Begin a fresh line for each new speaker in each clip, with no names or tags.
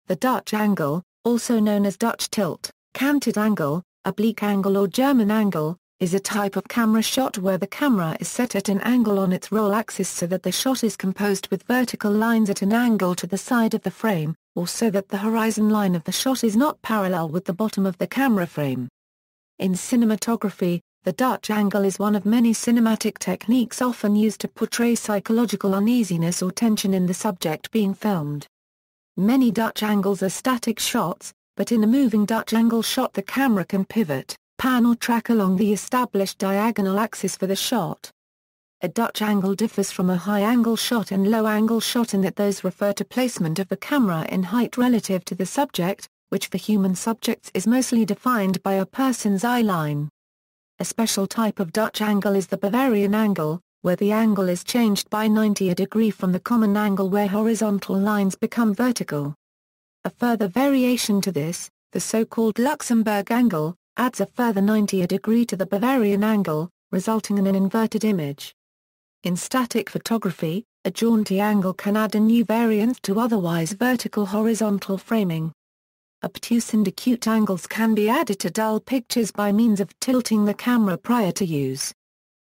The Dutch angle, also known as Dutch tilt, canted angle, oblique angle or German angle, is a type of camera shot where the camera is set at an angle on its roll axis so that the shot is composed with vertical lines at an angle to the side of the frame, or so that the horizon line of the shot is not parallel with the bottom of the camera frame. In cinematography, the Dutch angle is one of many cinematic techniques often used to portray psychological uneasiness or tension in the subject being filmed. Many Dutch angles are static shots, but in a moving Dutch angle shot the camera can pivot, pan or track along the established diagonal axis for the shot. A Dutch angle differs from a high-angle shot and low-angle shot in that those refer to placement of the camera in height relative to the subject, which for human subjects is mostly defined by a person's eye line. A special type of Dutch angle is the Bavarian angle, where the angle is changed by 90 degrees from the common angle where horizontal lines become vertical. A further variation to this, the so-called Luxembourg angle, adds a further 90 degrees to the Bavarian angle, resulting in an inverted image. In static photography, a jaunty angle can add a new variant to otherwise vertical horizontal framing. Obtuse and acute angles can be added to dull pictures by means of tilting the camera prior to use.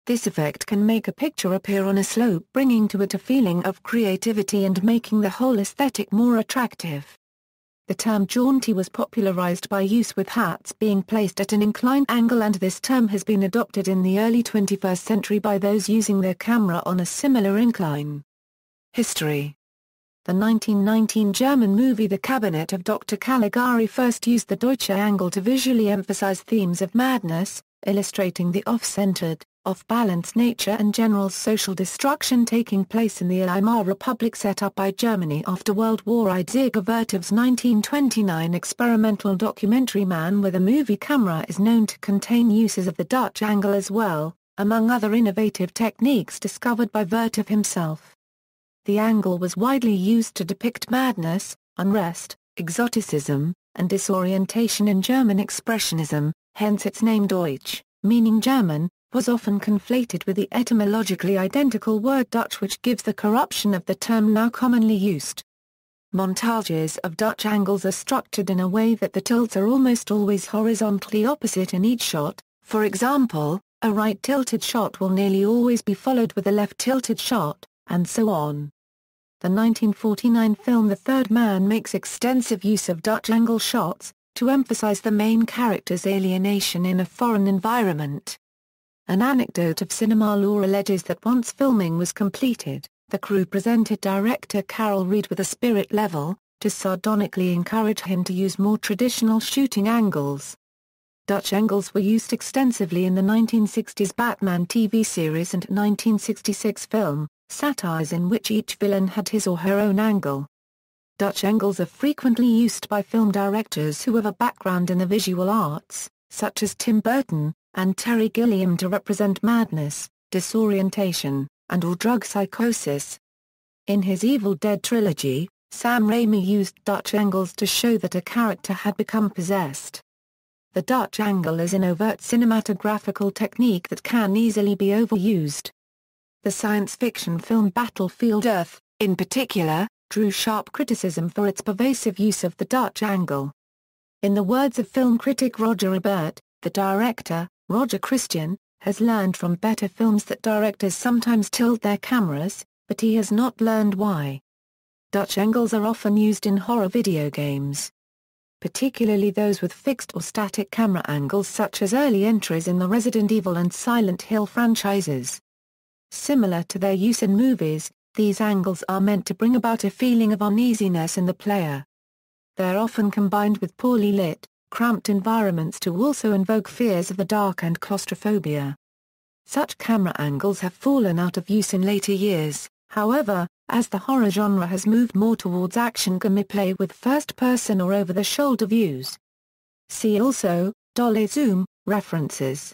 This effect can make a picture appear on a slope, bringing to it a feeling of creativity and making the whole aesthetic more attractive. The term jaunty was popularized by use with hats being placed at an inclined angle, and this term has been adopted in the early 21st century by those using their camera on a similar incline. History. The 1919 German movie The Cabinet of Dr. Caligari first used the Deutsche angle to visually emphasize themes of madness, illustrating the off-centered, off-balance nature and general social destruction taking place in the Weimar Republic set up by Germany after World War I. Dziga Vertov's 1929 experimental documentary Man with a Movie Camera is known to contain uses of the Dutch angle as well, among other innovative techniques discovered by Vertov himself. The angle was widely used to depict madness, unrest, exoticism, and disorientation in German Expressionism, hence its name Deutsch, meaning German, was often conflated with the etymologically identical word Dutch, which gives the corruption of the term now commonly used. Montages of Dutch angles are structured in a way that the tilts are almost always horizontally opposite in each shot. For example, a right-tilted shot will nearly always be followed with a left-tilted shot, and so on. The 1949 film The Third Man makes extensive use of Dutch angle shots, to emphasize the main character's alienation in a foreign environment. An anecdote of cinema lore alleges that once filming was completed, the crew presented director Carol Reed with a spirit level, to sardonically encourage him to use more traditional shooting angles. Dutch angles were used extensively in the 1960s Batman TV series and 1966 film, Satires, in which each villain had his or her own angle. Dutch angles are frequently used by film directors who have a background in the visual arts, such as Tim Burton and Terry Gilliam, to represent madness, disorientation, and/or drug psychosis. In his Evil Dead trilogy, Sam Raimi used Dutch angles to show that a character had become possessed. The Dutch angle is an overt cinematographical technique that can easily be overused. The science fiction film Battlefield Earth, in particular, drew sharp criticism for its pervasive use of the Dutch angle. In the words of film critic Roger Ebert, the director, Roger Christian, has learned from better films that directors sometimes tilt their cameras, but he has not learned why. Dutch angles are often used in horror video games, particularly those with fixed or static camera angles, such as early entries in the Resident Evil and Silent Hill franchises. Similar to their use in movies, these angles are meant to bring about a feeling of uneasiness in the player. They're often combined with poorly lit, cramped environments to also invoke fears of the dark and claustrophobia. Such camera angles have fallen out of use in later years, however, as the horror genre has moved more towards action gameplay with first-person or over-the-shoulder views. See also, dolly zoom, references.